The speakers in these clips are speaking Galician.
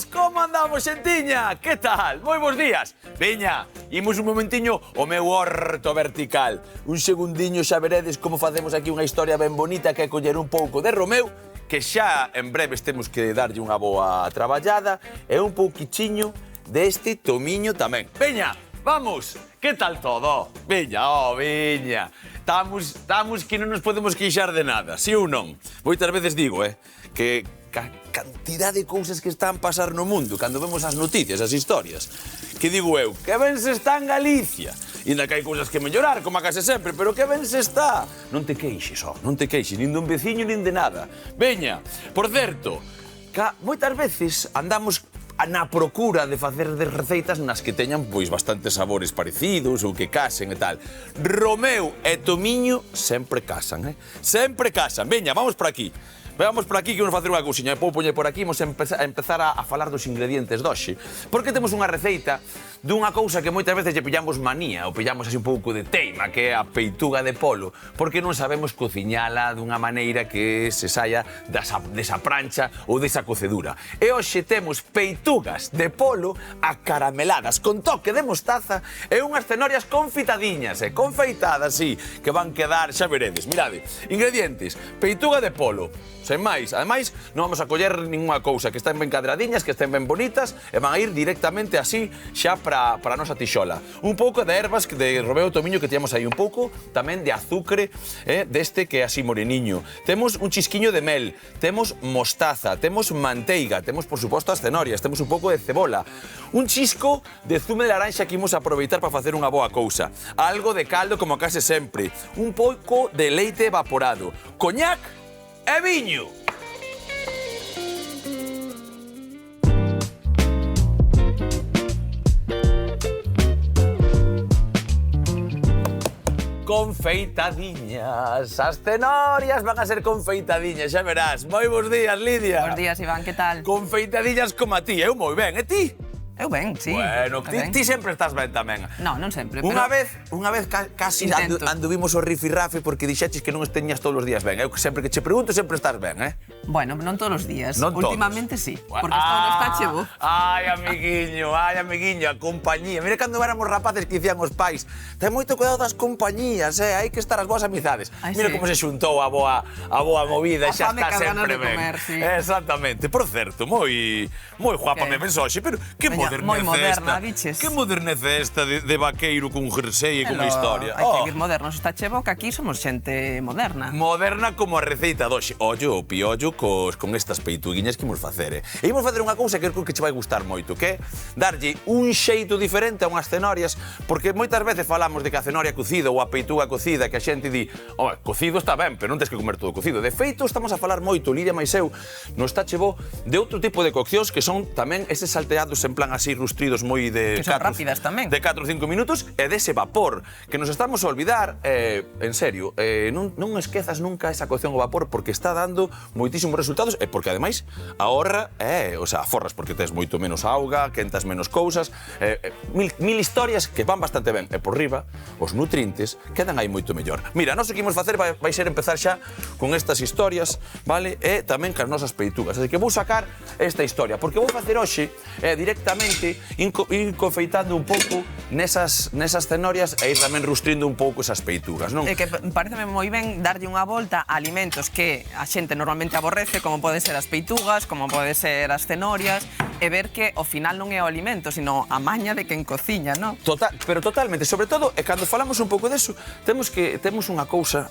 Como andamos, xentiña? Que tal? Moi bons días. Veña, imos un momentiño ao meu horto vertical. Un segundiño xa veredes como facemos aquí unha historia ben bonita que é coller un pouco de Romeu, que xa en breves temos que darlle unha boa traballada, e un pouquichiño deste tomiño tamén. Veña, vamos! Que tal todo? Veña, veña. Estamos que non nos podemos queixar de nada, si ou non? Moitas veces digo, que cantidad de cousas que están a pasar no mundo cando vemos as noticias, as historias. Que digo eu, que ben se está en Galicia. E ainda que hai cousas que mellorar, como a case sempre, pero que ben se está. Non te queixes, non te queixes, nin dun veciño, nin de nada. Veña, por certo, moitas veces andamos na procura de facer de receitas nas que teñan pois bastantes sabores parecidos ou que casen e tal. Romeu e tomiño sempre casan, Sempre casan. Veña, vamos por aquí. Vamos por aquí que vamos facer unha cousiña. Vou poñer por aquí, vamos empezar a falar dos ingredientes doxe. Porque temos unha receita dunha cousa que moitas veces lle pillamos manía ou pillamos así un pouco de teima, que é a peituga de polo, porque non sabemos cociñala dunha maneira que se saia desa prancha ou desa cocedura. E hoxe temos peitugas de polo acarameladas con toque de mostaza e unhas cenorias confitadiñas, confeitadas, sí, que van quedar, xa veredes. Mirade, ingredientes, peituga de polo, sen máis. Ademais, non vamos a coller ninguna cousa, que estén ben cadradiñas, que estén ben bonitas, e van a ir directamente así xa para a nosa tixola. Un pouco de ervas de Romeu e tomiño que temos aí, un pouco tamén de azucre deste que é así moreniño. Temos un chisquiño de mel, temos mostaza, temos manteiga, temos, por suposto, as cenorias, temos un pouco de cebola, un chisco de zume de laranxa que imos aproveitar para facer unha boa cousa, algo de caldo como case sempre, un pouco de leite evaporado, coñac e viño. Confeitadiñas. As cenorias van a ser confeitadiñas, xa verás. Moi bons días, Lidia. Bons días, Iván, que tal? Confeitadiñas como a ti, eu moi ben, e ti? Eu ben, sí. Bueno, ti sempre estás ben tamén. Non sempre, pero... Unha vez casi anduvimos o rifirrafe porque dixeches que non teñas todos os días ben. Eu sempre que che pregunto sempre estás ben, Bueno, non todos os días. Non últimamente todos. Sí, porque estou no Estachevo. Ai, amiguiño, a compañía. Mira cando éramos rapaces que dicían os pais, ten moito cuidado das compañías, hai que estar as boas amizades. Mira como se xuntou a boa movida e xa está sempre ben. Exactamente. Por certo, moi guapa me ves hoxe, pero que moi moderna, diches. Que moderneza esta de vaqueiro con jersey e con historia. Hai que vir modernos. Está chevo que aquí somos xente moderna. Moderna como a receita doxe. Ollo, piollo con estas peituguiñas que imos facer, E imos facer unha cousa que creo que che vai gustar moito, que é darlle un xeito diferente a unhas cenorias, porque moitas veces falamos de que a cenoria cocida ou a peituga cocida, que a xente di, cocido está ben, pero non tens que comer todo cocido. De feito, estamos a falar moito, Lidia máis eu, no Está Chevo, de outro tipo de coccións que son tamén eses salteados en plan así rustridos moi de... Que son rápidas tamén. De 4 ou 5 minutos e dese vapor, que nos estamos a olvidar, en serio, non esquezas nunca esa cocción ao vapor porque está dando moitísimos resultados e porque ademais ahorra, aforras porque tes moito menos auga, quentas menos cousas, mil historias que van bastante ben e por riba os nutrientes quedan aí moito mellor. Mira, nós o que imos facer vai ser empezar xa con estas historias, vale? E tamén cas nosas peitugas, así que vou sacar esta historia porque vou facer hoxe directamente ir confeitando un pouco nesas cenorias e ir tamén rustrindo un pouco esas peitugas, non? É que pareceme moi ben darlle unha volta a alimentos que a xente normalmente aborrece, como pode ser as peitugas, como pode ser as cenorias, e ver que ao final non é o alimento, sino a maña de quen cociña, non? Pero totalmente, sobre todo, cando falamos un pouco deso, temos unha cousa,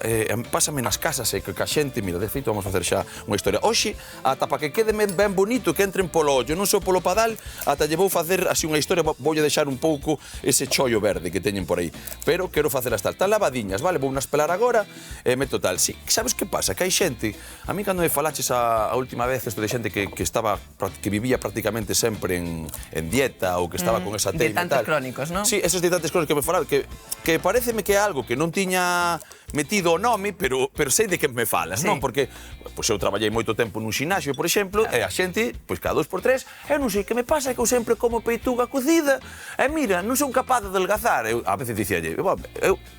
pásame nas casas, que a xente, mira, de feito, vamos facer xa unha historia. Hoxe, ata para que quede ben bonito, que entren polo ollo, non só polo padal, ata lle vou facer así unha historia, voulle deixar un pouco ese chollo verde que teñen por aí. Pero quero facelas tal lavadiñas, vale? Vou nas pelar agora e meto tal. Sí, sabes que pasa? Que hai xente, a mí cando me falaches a última vez isto de xente que vivía prácticamente sempre en dieta ou que estaba con esa teima e tal. Dietantes crónicos, non? Sí, esos dietantes crónicos que me falaban, que pareceme que é algo que non tiña metido o nome, pero sei de que me falas, non? Porque eu traballei moito tempo nun xinasio, por exemplo, e a xente, cada 2x3, eu non sei que me pasa, que eu sempre como peituga cocida, e mira, non son capaz de adelgazar. Eu a veces dicíalle,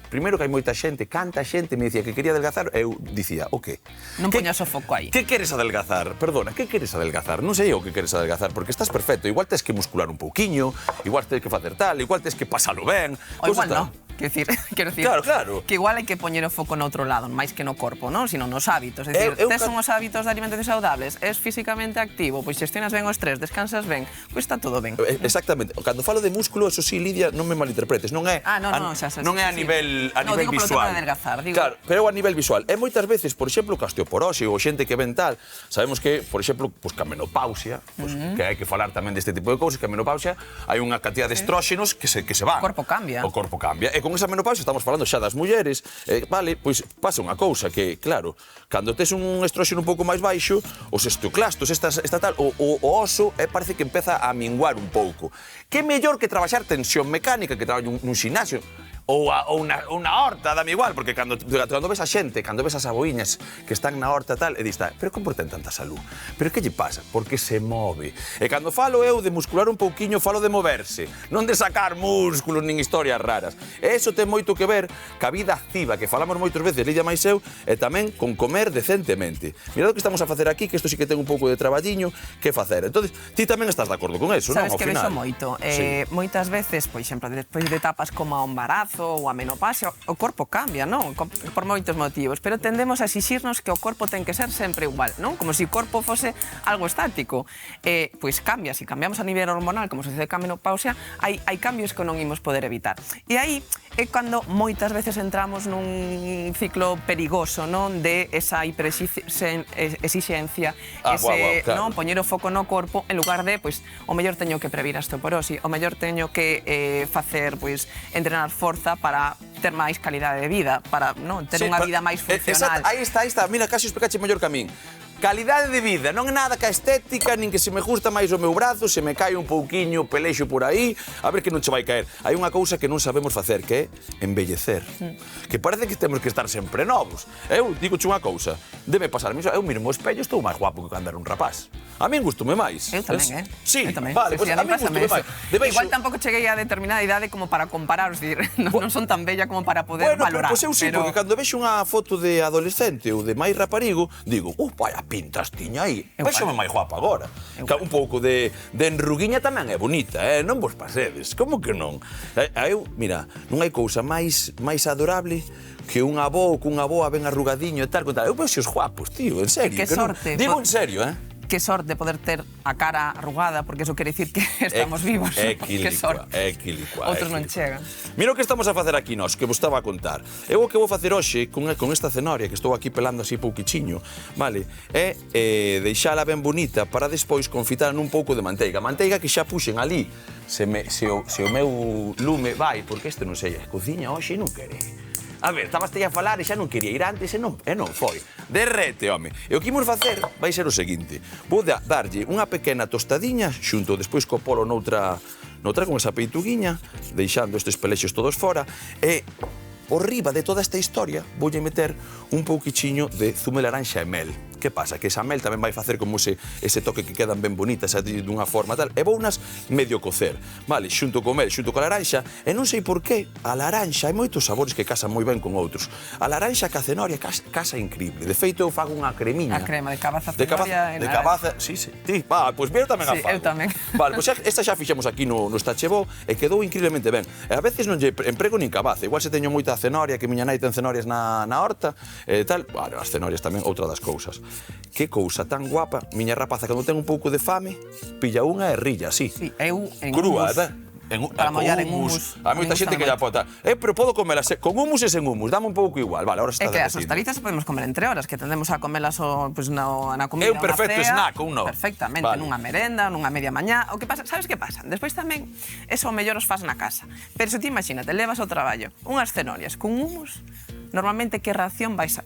primeiro que hai moita xente, canta xente, me dicía que quería adelgazar, eu dicía, o que? Non poñas o foco aí. Que queres adelgazar? Perdona, que queres adelgazar? Non sei o que queres adelgazar, porque estás perfecto, igual tes que muscular un pouquiño, igual tes que facer tal, igual tes que pasalo ben. O igual non. Quero dicir, claro. Que igual hai que poñer o foco no outro lado, máis que no corpo, non? Sino nos hábitos. É dicir, tes unhos hábitos de alimentación saudables, és físicamente activo, pois xestionas ben o estrés, descansas ben, pois está todo ben. Exactamente. Cando falo de músculo, eso sí, Lidia, non me malinterpretes, non é non é a nivel visual. Claro, pero a nivel visual. E moitas veces, por exemplo, que a osteoporose ou xente que ven tal, sabemos que, por exemplo, que a menopausia, que hai que falar tamén deste tipo de cousas, que a menopausia hai unha cantidad de estróxenos que se van. O corpo cambia. O corpo cambia. E con esa menopausia estamos falando xa das mulleres, vale, pois pasa unha cousa que, claro, cando tes un estróxeno un pouco máis baixo, os osteoclastos, esta tal, o oso parece que empeza a minguar un pouco. Que mellor que traballar tensión mecánica, que traballar nun xinasio, ou unha horta, dame igual, porque cando ves a xente, cando ves as aboiñas que están na horta tal, e dis, pero como ten tanta salud? Pero que lle pasa? Porque se move. E cando falo eu de muscular un pouquiño, falo de moverse, non de sacar músculos nin historias raras. E iso ten moito que ver ca vida activa, que falamos moitas veces, Lidia máis eu, e tamén con comer decentemente. Mirad o que estamos a facer aquí, que isto sí que ten un pouco de traballiño que facer. Entonces, ti tamén estás de acordo con eso, non? Sabes que vexo moito. Moitas veces, por exemplo, despois de etapas como o embarazo ou a menopausia, o corpo cambia, non? Por moitos motivos, pero tendemos a exixirnos que o corpo ten que ser sempre igual, non? Como se o corpo fose algo estático. Pois cambia, se cambiamos a nivel hormonal, como sucede ca menopausia, hai cambios que non imos poder evitar. E aí é cando moitas veces entramos nun ciclo perigoso, non? De esa hiperexixencia, non? Poñer o foco no corpo, en lugar de, pois, o mellor teño que previr a osteoporosi, o mellor teño que facer, pois, entrenar forza para ter máis calidade de vida, para ter unha vida máis funcional. Aí está, mira, casi explicache mellor que a min. Calidade de vida, non é nada ca estética, nin que se me gusta máis o meu brazo, se me cae un pouquiño pelexo por aí, a ver que non che vai caer. Hai unha cousa que non sabemos facer, que é embellecer. Que parece que temos que estar sempre novos. Eu digo unha cousa, debe pasar, eu miro o espello, estou máis guapo que cando era un rapaz. A min gustome máis. Eu tamén, Sí, vale, a min gustome máis. Igual tampouco cheguei a determinada idade como para comparar, non son tan bella como para poder valorar. Bueno, pois eu sí, porque cando vexo unha foto de adolescente ou de máis raparigo, digo, vaya pintas tiña aí. Véxome máis guapa agora. Un pouco de enruguiña tamén é bonita, non vos pasedes. Como que non? Mira, non hai cousa máis adorable que un avó ou que unha avoa ben arrugadiño e tal. Eu vexo os guapos, tío, en serio. Que sorte. Digo en serio, Que sorte poder ter a cara arrugada, porque eso quere dicir que estamos vivos. Que sorte. Outros non chegan. Mira o que estamos a facer aquí nós, que vos estaba a contar. Eu o que vou facer hoxe con esta cenoria, que estou aquí pelando así pouquichiño, vale, é deixala ben bonita para despois confitar nun pouco de manteiga. Manteiga que xa puxen ali. Se o meu lume vai, porque este non sei, a cociña hoxe non quere. A ver, estabaste a falar e xa non quería ir antes e non foi. Derrete, home. E o que imos facer vai ser o seguinte. Vou darlle unha pequena tostadiña xunto despois co polo noutra con esa peituguiña, deixando estes pelexos todos fora, e por riba de toda esta historia voulle meter un pouquichiño de zume de laranxa e mel. Que pasa? Que esa mel tamén vai facer como ese toque que quedan ben bonitas dunha forma tal. E vounas medio cocer, vale? Xunto co mel, xunto co laranxa. E non sei por qué, a laranxa, hai moitos sabores que casan moi ben con outros. A laranxa ca cenoria casa increíble. De feito, eu fago unha cremiña. A crema de cabaza, cenoria... De cabaza, sí. Pois eu tamén a fago. Eu tamén. Vale, pois esta xa fixemos aquí no Estachebó e quedou increíblemente ben. E a veces non lle emprego nin cabaza. Igual se teño moita cenoria, que miña nai ten cenorias na horta, e tal. Bueno, as cenorias tamén, outra das cousas. Que cousa tan guapa, miña rapaza, cando ten un pouco de fame, pilla unha e rilla, así. Sí, eu en crúa, Para mollar en hummus. A moita xente que lle apota. Pero podo comelas con hummus e sen hummus, dame un pouco igual. Vale, ahora está É que as decidido. hortalizas podemos comer entre horas, que tendemos a comelas na comida, É un perfecto snack, un no. Perfectamente, Vale. nunha merenda, nunha media mañá. O que pasa, sabes que pasa? Despois tamén, eso o mellor os fas na casa. Pero se ti imagínate, levas ao traballo unhas cenorias con hummus, normalmente que reacción vas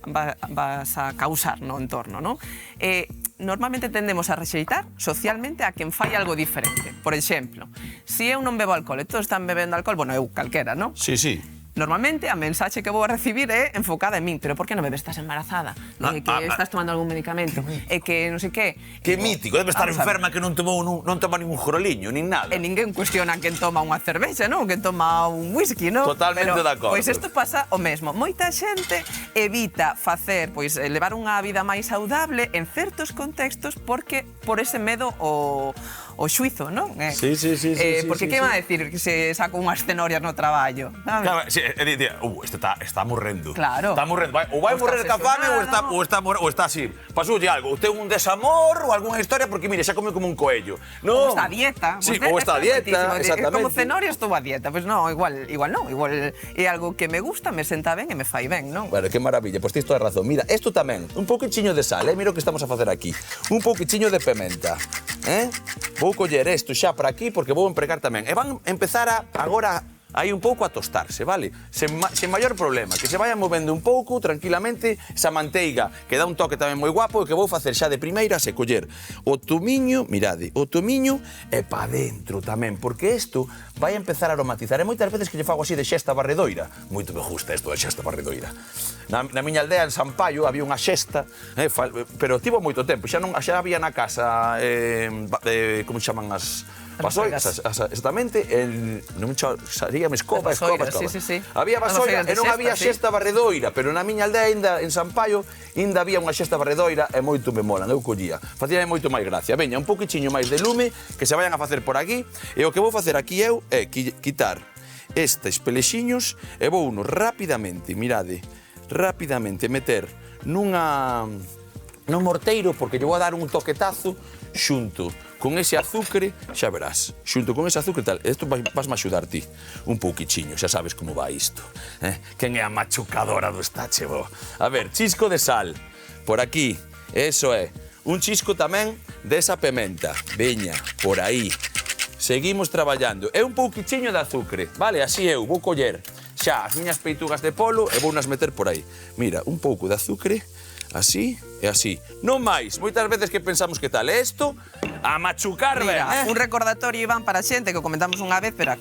a causar no entorno, non? Normalmente tendemos a rexeitar socialmente a quen fai algo diferente. Por exemplo, se eu non bebo alcohol e todos están bebendo alcohol, bueno, eu calquera, non? Sí, sí. Normalmente a mensaxe que vou a recibir é enfocada en min. Pero por que non bebes? Estás embarazada? É que estás tomando algún medicamento? É que non sei que... Que mítico, debe estar Vamos a ver. enferma que non toma ningún joroliño, nin nada. E ninguén cuestiona quen toma unha cervexa, non? Quen toma un whisky, non? Totalmente de acordo. Pois isto pasa o mesmo. Moita xente evita facer, pois, levar unha vida máis saudable en certos contextos porque por ese medo o xuizo, non? Sí. Porque que va a decir que se saco unhas cenorias no traballo? Sabes? Claro, sí, este está morrendo. Claro. Está morrendo. Ou vai morrer ca fame ou está así. Pasoulle algo. Ten un desamor ou algunha historia porque, mire, xa come como un coello. Ou está a dieta. Sí, ou está a dieta, exactamente. Como cenorias estou a dieta. Pois non, igual non. Igual é algo que me gusta, me senta ben e me fai ben, non? Bueno, que maravilla, pois tis toda a razón. Mira, isto tamén, un pouquichiño de sal, mira o que estamos a facer aquí. Un pouquichiño de pementa, Vou coller isto xa para aquí porque vou empregar tamén. E van empezar agora aí un pouco a tostarse, vale? Sen maior problema, que se vayan movendo un pouco tranquilamente esa manteiga que dá un toque tamén moi guapo e que vou facer xa de primeiras e coller o tomiño, mirade, o tomiño e pa dentro tamén, porque isto vai empezar a aromatizar. E moitas veces que lle fago así de xesta barredoira, moito me gusta isto de xesta barredoira. Na miña aldea en San Paio había unha xesta, pero tivo moito tempo, xa había na casa, como se chaman as vasoiras, exactamente, non me saríame escoba. Sí. Había vasoira e non había xesta barredoira, pero na miña aldea ainda en San Paio ainda había unha xesta barredoira e moito me molan, eu collía. Facíame moito máis gracia. Veña, un poquichiño máis de lume que se vayan a facer por aquí e o que vou facer aquí eu é quitar estes pelexiños e vou unos rapidamente, mirade, meter nun morteiro porque lle vou a dar un toquetazo xunto con ese azúcar, xa verás, xunto con ese azúcar tal, isto vasme axudar ti un pouquichiño, xa sabes como vai isto. Quen é a machucadora do Estachevo? A ver, chisco de sal, por aquí, eso é, un chisco tamén desa pementa, veña, por aí. Seguimos traballando, e un pouquichiño de azúcar, vale, así eu vou coller xa as miñas peitugas de polo e vou nas meter por aí. Mira, un pouco de azúcar, así e así. Non máis, moitas veces que pensamos que tal, isto a machucar ben. Mira, un recordatorio, Iván, para a xente que comentamos unha vez, pero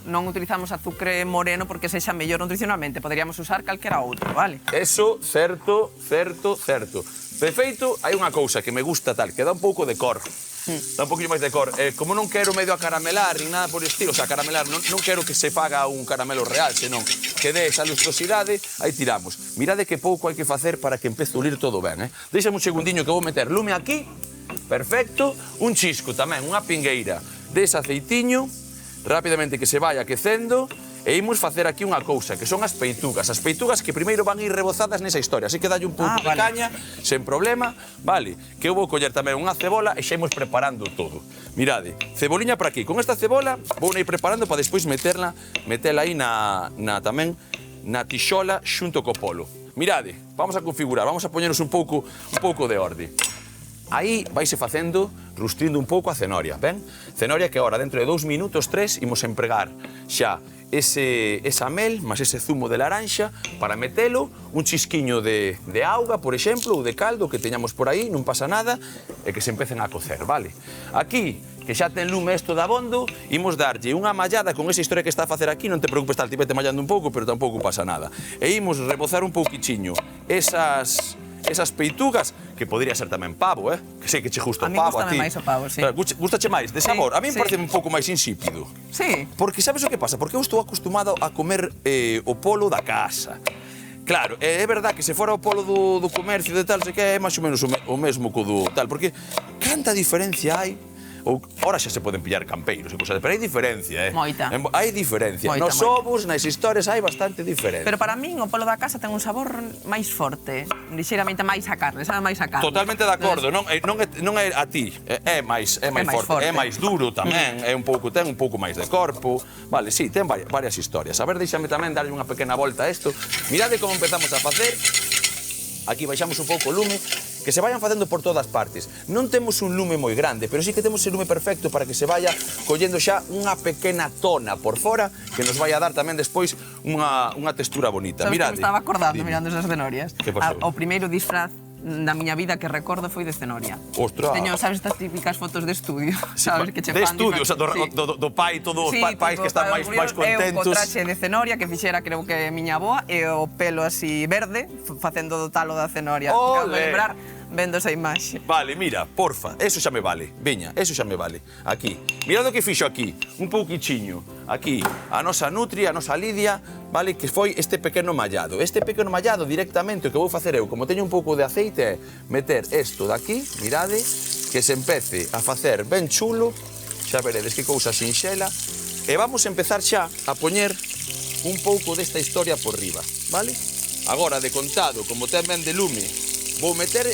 non utilizamos azúcar moreno porque sexa mellor nutricionalmente, poderíamos usar calquera outro, vale? Eso, certo. De feito, hai unha cousa que me gusta tal, que dá un pouco de cor. Dá un poquinho máis de cor. Como non quero medio a caramelar, nin nada por estilo, o sea, caramelar, non quero que se faga un caramelo real, senón que dé esa lustrosidade, aí tiramos. Mirade que pouco hai que facer para que empece a ulir todo ben, Deixame un segundiño que vou meter lume aquí, perfecto, un chisco tamén, unha pingueira dese aceitiño, rapidamente que se vai aquecendo, e imos facer aquí unha cousa, que son as peitugas que primeiro van ir rebozadas nesa historia, así que dalle un pouco de caña, sen problema, vale, que eu vou coller tamén unha cebola e xa imos preparando todo. Mirade, ceboliña por aquí, con esta cebola vou ir preparando para despois metela aí tamén na tixola xunto co polo. Mirade, vamos a configurar, vamos a poñernos un pouco de orde. Aí vaise facendo, rustrindo un pouco a cenoria, ben? Cenoria que agora, dentro de 2 minutos, 3, imos empregar xa esa mel, máis ese zumo de laranxa, para metelo, un chisquiño de auga, por exemplo, ou de caldo que teñamos por aí, non pasa nada, e que se empecen a cocer, vale? Aquí, que xa ten lume isto de abondo, imos darlle unha mallada con esa historia que está a facer aquí, non te preocupes, tal, vete mallando un pouco, pero tampouco pasa nada. E imos rebozar un pouquichiño esas peitugas, que podría ser tamén pavo, que sei que che gusta o pavo a ti. A mí gustame máis o pavo, sí. Gustache máis, de sabor? A mí me parece un pouco máis insípido. Sí. Porque sabes o que pasa? Porque eu estou acostumado a comer o polo da casa. Claro, é verdad que se fora o polo do comercio de tal, sei que é máis ou menos o mesmo co do tal, porque canta diferencia hai Ou, ahora xa se poden pillar campeiros e cosas, pero hai diferencia, Moita. Hai diferencia. Moita, Nos moita. ovos, nas historias, hai bastante diferencia. Pero para min o polo da casa ten un sabor máis forte, lixeiramente máis a carne, sabe máis a carne. Totalmente de acordo, non é a ti, é máis forte, é máis duro tamén, ten un pouco máis de corpo. Vale, sí, ten varias historias. A ver, deixame tamén darlle unha pequena volta a isto. Mirade como empezamos a facer. Aquí baixamos un pouco o lume, que se vayan facendo por todas partes. Non temos un lume moi grande, pero sí que temos el lume perfecto para que se vaya collendo xa unha pequena tona por fora que nos vai a dar tamén despois unha textura bonita. Sabes Mirade. que me estaba acordando Dime. mirando esas cenorias? Que pasou? O primeiro disfraz da miña vida que recordo foi de cenoria. Ostras. Teño, sabes, estas típicas fotos de estudio, Sí, sabes, que che de fan estudio, o sea, sí. do pai, todos os Sí, pais tipo, que están para máis os contentos. Eu co traxe de cenoria que fixera, creo que miña avoa, e o pelo así verde, facendo do talo da cenoria. Ole. Acabo de lembrar vendo esa imaxe. Vale, mira, porfa, eso xa me vale. Veña, eso xa me vale. Aquí. Mirad o que fixo aquí, un pouquichiño. Aquí, a nosa Nutria, a nosa Lidia, vale, que foi este pequeno mallado. Este pequeno mallado directamente o que vou facer eu, como teño un pouco de aceite, é meter isto daqui, mirade, que se empece a facer ben chulo, xa veredes que cousa sinxela, e vamos empezar xa a poñer un pouco desta historia por riba, vale? Agora, de contado, como ten ben de lume, vou meter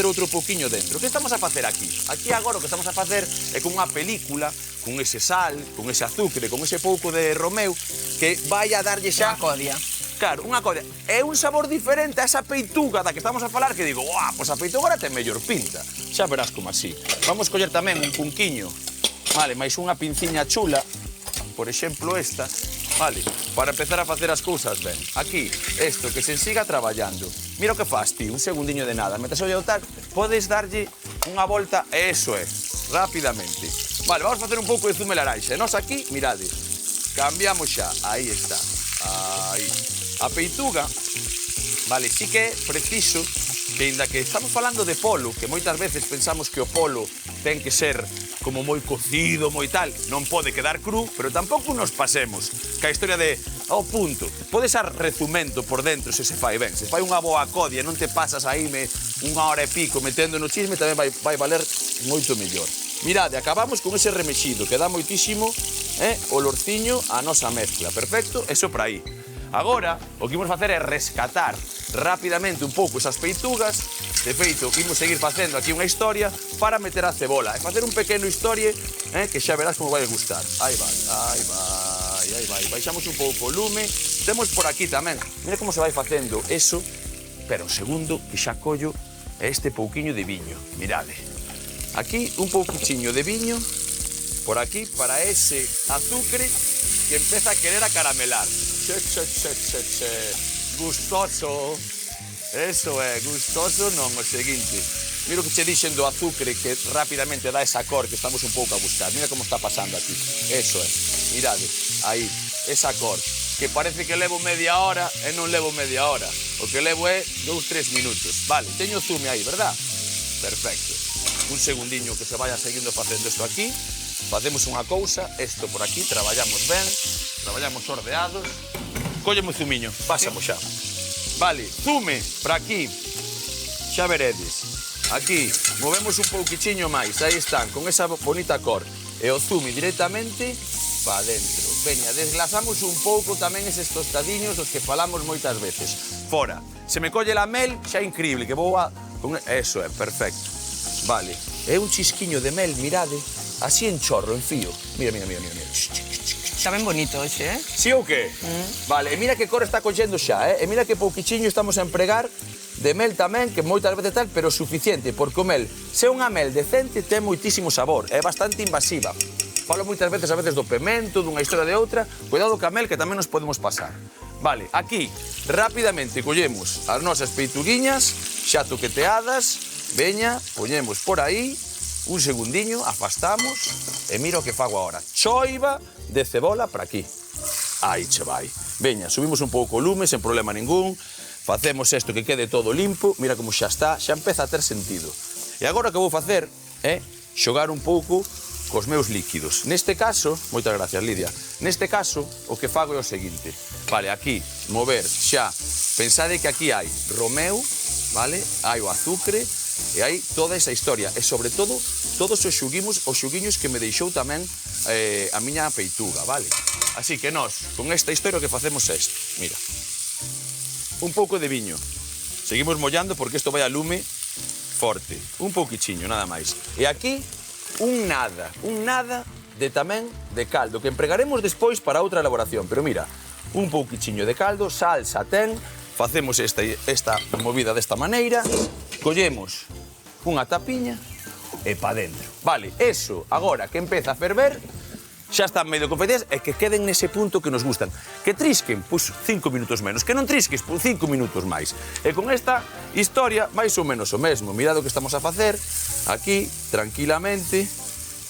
outro pouquiño dentro. Que estamos a facer aquí? Aquí agora o que estamos a facer é con unha película, con ese sal, con ese azucre, con ese pouco de romeu, que vai a darlle xa... Unha codia. Claro, unha codia. É un sabor diferente a esa peituga da que estamos a falar, que digo, uah, pois a peituga ahora ten mellor pinta. Xa verás como así. Vamos coller tamén un cunquiño, vale, máis unha pinciña chula, por exemplo esta, vale, para empezar a facer as cousas ben. Aquí, isto, que se siga traballando. Mira o que faz, ti, un segundiño de nada. Metes o tal, podes darlle unha volta, eso é, rapidamente. Vale, vamos a facer un pouco de zume laranxa. E nós aquí, mirade, cambiamos xa, aí está, aí. A peituga, vale, sí que é preciso que, ainda que estamos falando de polo, que moitas veces pensamos que o polo ten que ser como moi cocido, moi tal, non pode quedar cru, pero tampouco nos pasemos. Que a historia de, ao punto, pode ser rezumento por dentro se se fai ben. Se fai unha boa codia e non te pasas aí unha hora e pico metendo no chisme, tamén vai valer moito mellor. Mirade, acabamos con ese remexido, que dá moitísimo olorciño a nosa mezcla. Perfecto? Eso por aí. Agora, o que imos facer é rescatar rapidamente un pouco esas peitugas. De feito, imos seguir facendo aquí unha historia para meter a cebola e facer un pequeno historie que xa verás como vai gustar. Aí vai, aí vai, aí vai. Baixamos un pouco o lume. Temos por aquí tamén. Mira como se vai facendo eso. Pero un segundo que xa collo este pouquiño de viño. Mirade. Aquí un pouquichiño de viño. Por aquí para ese azucre que empeza a querer acaramelar. Che, che, che, che, che. Gustoso. Eso é, gustoso non, o seguinte. Mira o que che dixen do azucre que rapidamente dá esa cor que estamos un pouco a buscar. Mira como está pasando aquí. Eso é. Mirade, aí, esa cor. Que parece que levo media hora e non levo media hora. O que levo é 2-3 minutos. Vale, teño zume aí, verdad? Perfecto. Un segundiño que se vaya seguindo facendo isto aquí. Facemos unha cousa, isto por aquí, traballamos ben, traballamos ordeados. Cólleme o zumiño, pásamo xa. Vale, zume, para aquí, xa veredes. Aquí, movemos un pouquichiño máis, aí están, con esa bonita cor. E o zume directamente para dentro. Veña, desglasamos un pouco tamén eses tostadiños dos que falamos moitas veces. Fora, se me colle la mel, xa é increíble, que vou a... Eso é, perfecto. Vale, é un chisquiño de mel, mirade, así en chorro, en fío. Mira, mira, mira, mira. Está ben bonito hoxe, Sí ou que? Vale, e mira que cor está collendo xa, E mira que pouquichiño estamos a empregar de mel tamén, que moitas veces tal, pero suficiente, porque o mel, se é unha mel decente, ten moitísimo sabor, é bastante invasiva. Falo moitas veces, a veces do pemento, dunha historia de outra, cuidado ca mel que tamén nos podemos pasar. Vale, aquí, rapidamente collemos as nosas peituguiñas, xa toqueteadas, veña, poñemos por aí, un segundiño, afastamos, e mira o que fago agora. Choiva de cebola para aquí. Aí che vai. Veña, subimos un pouco o lume, sen problema ningún, facemos isto que quede todo limpo, mira como xa está, xa empeza a ter sentido. E agora o que vou facer é xogar un pouco cos meus líquidos. Neste caso, moitas gracias, Lidia, neste caso, o que fago é o seguinte. Vale, aquí, mover xa. Pensade que aquí hai romeu, vale? Hai o azucre, E hai toda esa historia. E, sobre todo, todos os xuguiños que me deixou tamén a miña peituga, vale? Así que nós, con esta historia, o que facemos é isto. Mira, un pouco de viño. Seguimos mollando porque isto vai a lume forte. Un pouquichiño, nada máis. E aquí, un nada de tamén de caldo, que empregaremos despois para outra elaboración. Pero mira, un pouquichiño de caldo, salsa ten, facemos esta movida desta maneira, collemos unha tapiña e pa dentro. Vale, eso, agora que empeza a ferver, xa están medio confeiteas e que queden nese punto que nos gustan. Que trisquen, pois 5 minutos menos. Que non trisques, pois 5 minutos máis. E con esta historia, máis ou menos o mesmo. Mirad o que estamos a facer, aquí, tranquilamente.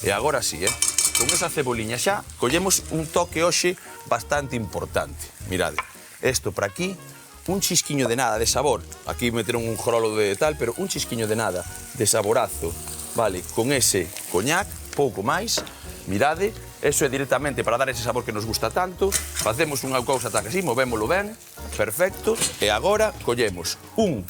E agora sí, con esa ceboliña xa, collemos un toque hoxe bastante importante. Mirade, isto para aquí, un chisquiño de nada, de sabor. Aquí meteron un jorolo de tal, pero un chisquiño de nada, de saborazo. Vale, con ese coñac, pouco máis. Mirade, eso é directamente para dar ese sabor que nos gusta tanto. Facemos unha cousa taca así, movémolo ben, perfecto. E agora collemos un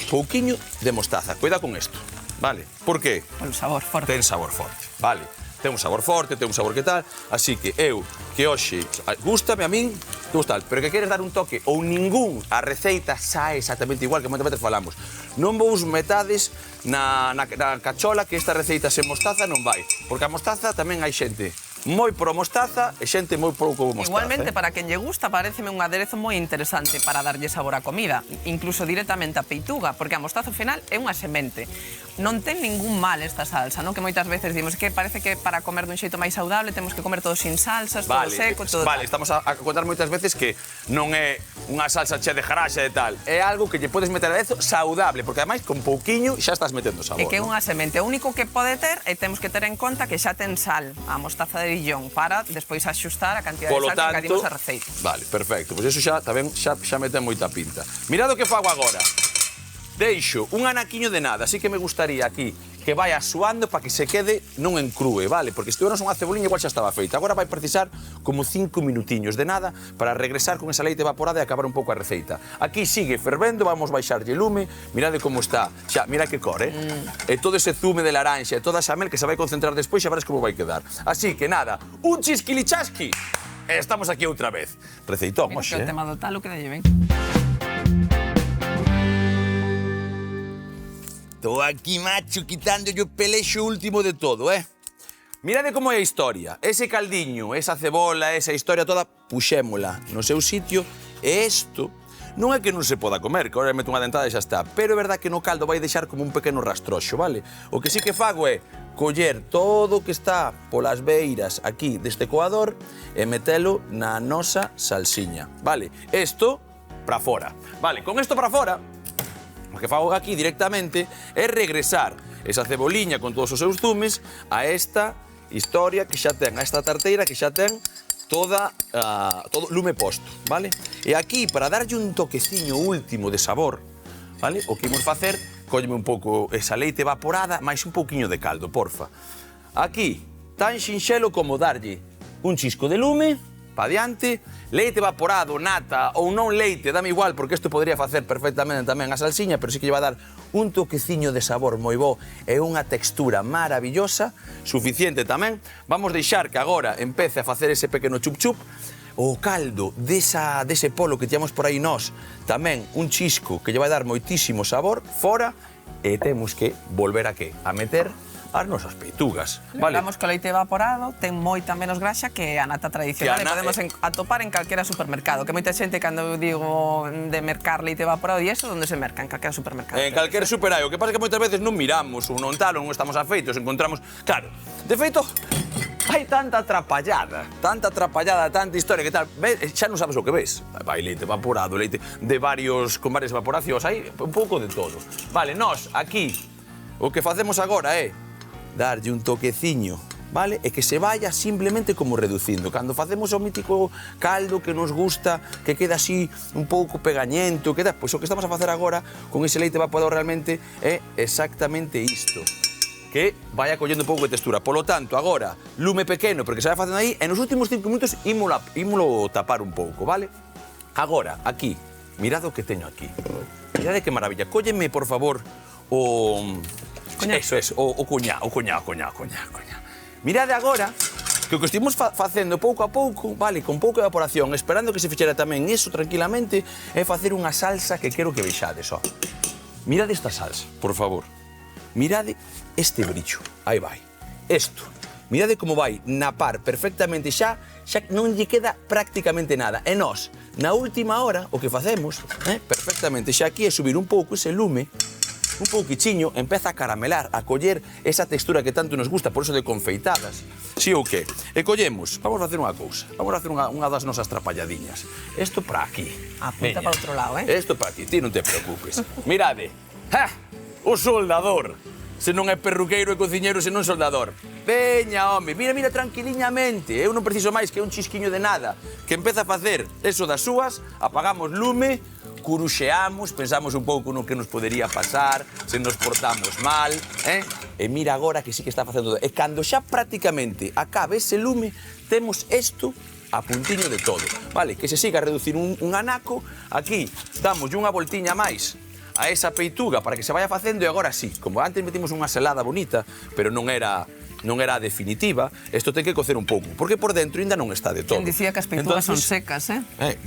pouquiño de mostaza. Cuida con isto, vale? Por qué? Polo sabor forte. Ten sabor forte, vale. Ten un sabor forte, ten un sabor que tal. Así que eu, que hoxe gústame a min, gusta, pero que queres dar un toque ou ningún, a receita xa exactamente igual que moitas veces falamos. Non vos metades na cachola que esta receita sen mostaza non vai. Porque a mostaza tamén hai xente moi pro mostaza e xente moi pouco mostaza. Igualmente, para quen lle gusta, pareceme un aderezo moi interesante para darlle sabor á comida, incluso directamente a peituga, porque a mostaza ao final é unha semente. Non ten ningún mal esta salsa, non? Que moitas veces dimos que parece que para comer dun xeito máis saudable temos que comer todo sin salsas, todo seco, todo Vale, tal. estamos a contar moitas veces que non é unha salsa che de jaraxa e tal, é algo que lle podes meter aderezo saudable, porque ademais con pouquiño xa estás metendo sabor. É que é unha semente, o único que pode ter e temos que ter en conta que xa ten sal, a mostaza de Dijon, para despois axustar a cantidad de sal que engadimos a receita. Vale, perfecto, pois iso xa tamén xa mete moita pinta. Mirad o que fago agora. Deixo un anaquiño de nada, así que me gustaría aquí que vaya suando para que se quede non encrúe, vale? Porque se tiveras unha ceboliña igual xa estaba feita. Agora vai precisar como 5 minutiños de nada para regresar con esa leite evaporada e acabar un pouco a receita. Aquí sigue fervendo, vamos baixarlle lume, mirade como está. Xa, mira que cor, E todo ese zume de laranxa e toda esa mel que se vai concentrar despois, xa verás como vai quedar. Así que nada, un chisquilichasqui. E estamos aquí outra vez. Receitón, Mira hoxe, que o tema do talo que dalle ben. Estou aquí, macho, quitándolle o pelexo último de todo, Mirade como é a historia. Ese caldiño, esa cebola, esa historia toda, puxémola no seu sitio. E isto non é que non se poda comer, que agora meto unha dentada e xa está. Pero é verdad que no caldo vai deixar como un pequeno rastroxo, vale? O que sí que fago é coller todo o que está polas beiras aquí deste coador e metelo na nosa salsiña, vale? Isto para fora. Vale, con isto para fora, o que fago aquí directamente é regresar esa ceboliña con todos os seus zumes a esta historia que xa ten, a esta tarteira que xa ten todo lume posto, vale? E aquí, para darlle un toqueciño último de sabor, vale? O que imos facer, cólleme un pouco esa leite evaporada, máis un pouquiño de caldo, porfa. Aquí, tan xinxelo como darlle un chisco de lume, pa diante, leite evaporado, nata ou non leite, dame igual, porque isto podría facer perfectamente tamén a salsiña, pero sí que lle va a dar un toqueciño de sabor moi bo e unha textura maravillosa, suficiente tamén. Vamos deixar que agora empece a facer ese pequeno chup-chup. O caldo dese polo que tiamos por aí nós, tamén un chisco que lle vai dar moitísimo sabor, fora, e temos que volver a que? A meter as nosas peitugas. Vale. Vamos co leite evaporado, ten moita menos graxa que a nata tradicional, e podemos atopar en calquera supermercado, que moita xente cando digo de mercar leite evaporado e eso, onde se merca? En calquera supermercado. En calquera superai, o que pasa é que moitas veces non miramos ou non tal, ou non estamos afeitos, encontramos... Claro, de feito, hai tanta atrapallada, tanta historia que tal, xa non sabes o que ves. Vai leite evaporado, leite de con varias evaporacións, hai un pouco de todo. Vale, nós aquí o que facemos agora é darlle un toqueciño, vale? E que se vaya simplemente como reducindo. Cando facemos o mítico caldo que nos gusta, que queda así un pouco pegañento, que pois o que estamos a facer agora con ese leite evaporado realmente é exactamente isto, que vai acollendo un pouco de textura. Polo tanto, agora, lume pequeno, porque se vai facendo aí, e nos últimos 5 minutos ímolo tapar un pouco, vale? Agora, aquí, mirad o que teño aquí. Mirade que maravilla. Cólleme, por favor, o... Coñac. Eso, o cuñá. Mirade agora que o que estivemos facendo pouco a pouco, vale, con pouca evaporación, esperando que se fixera tamén iso tranquilamente, é facer unha salsa que quero que vexades, ó. Mirade esta salsa, por favor. Mirade este brillo. Aí vai. Isto. Mirade como vai napar perfectamente xa non lle queda prácticamente nada. E nós, na última hora, o que facemos, perfectamente xa aquí, é subir un pouco ese lume, un pouquichiño, empeza a caramelar, a coller esa textura que tanto nos gusta, por eso de confeitadas. Si ou que? E collemos, vamos a facer unha cousa, vamos a facer unha das nosas trapalladiñas. Isto para aquí. Apunta para outro lado, Isto para aquí, ti non te preocupes. Mirade, o soldador. Se non é perruqueiro e cociñeiro, se non soldador. Veña, home, mira tranquiliñamente. Eu non preciso máis que un chisquiño de nada. Que empeza a facer eso das súas, apagamos lume, curuxeamos, pensamos un pouco no que nos podería pasar, se nos portamos mal, E mira agora que sí que está facendo todo. E cando xa prácticamente acabe ese lume, temos isto a puntiño de todo, vale? Que se siga a reducir un anaco, aquí damos unha voltiña máis a esa peituga para que se vaya facendo e agora sí, como antes metimos unha selada bonita, pero non era a definitiva, isto ten que cocer un pouco, porque por dentro ainda non está de todo. Quen dicía que as peitugas son secas,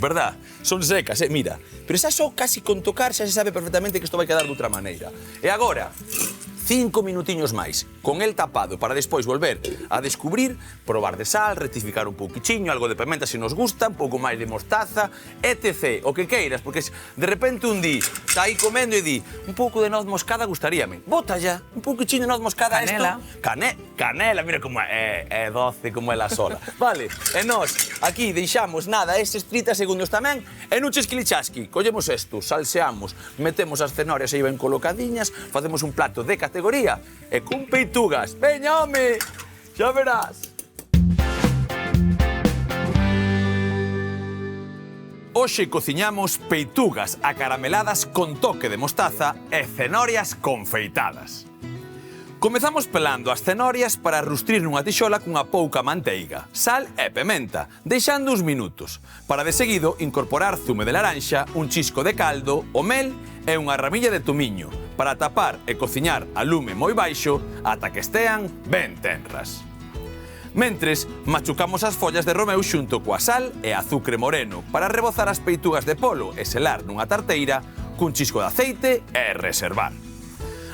Verdad, son secas, mira. Pero xa só casi con tocar xa se sabe perfectamente que isto vai quedar de outra maneira. E agora, 5 minutiños máis, con el tapado, para despois volver a descubrir, probar de sal, rectificar un pouquichiño, algo de pimenta se nos gusta, un pouco máis de mostaza, etc. O que queiras, porque de repente un di, está aí comendo e di, un pouco de noz moscada gustaríame. Bota ya, un pouquichiño de noz moscada a isto. Canela, mira como é doce como é la sola. Vale, e nós aquí deixamos nada, estes 30 segundos tamén, e nun chesquilichasqui, collemos isto, salseamos, metemos as cenorias aí ben colocadiñas, facemos un plato de categoría e con peitugas. Veña, home, xa verás. Hoxe cociñamos peitugas acarameladas con toque de mostaza e cenorias confeitadas. Comezamos pelando as cenorias para rustrir nunha tixola cunha pouca manteiga, sal e pementa, deixando uns minutos, para de seguido incorporar zume de laranxa, un chisco de caldo, o mel e unha ramilla de tomiño, para tapar e cociñar a lume moi baixo ata que estean ben tenras. Mentres, machucamos as follas de romeu xunto coa sal e azucre moreno para rebozar as peitugas de polo e selar nunha tarteira cun chisco de aceite e reservar.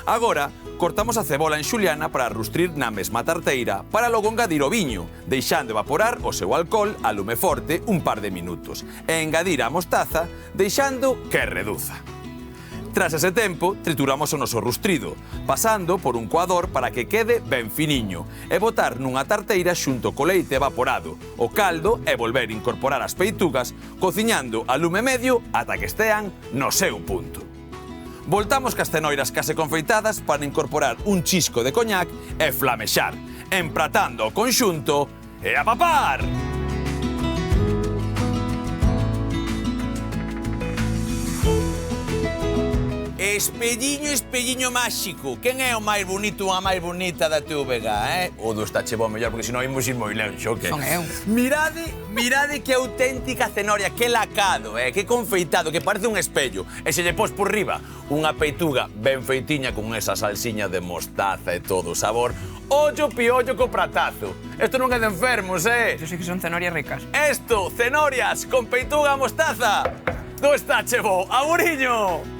Agora, cortamos a cebola en xuliana para rustrir na mesma tarteira para logo engadir o viño, deixando evaporar o seu alcohol a lume forte un par de minutos e engadir a mostaza deixando que reduza. Tras ese tempo, trituramos o noso rustrido, pasando por un coador para que quede ben finiño e botar nunha tarteira xunto co leite evaporado, o caldo e volver a incorporar as peitugas, cociñando a lume medio ata que estean no seu punto. Voltamos cas cenoiras case confeitadas para incorporar un chisco de coñac e flamexar, empratando o conxunto e a papar! Espelliño máxico. Quen é o máis bonito ou a máis bonita da TVG, O do está che bo mellor, porque senón imos ir moi longe, o que? Son eu. Mirade que auténtica cenoria, que lacado, que confeitado, que parece un espello. E se lle pos por riba unha peituga ben feitiña con esa salsiña de mostaza e todo o sabor. Ollo piollo co pratazo. Isto non é de enfermos, Yo sei que son cenorias ricas. Isto, cenorias con peituga mostaza. Do está che bo, aburiño!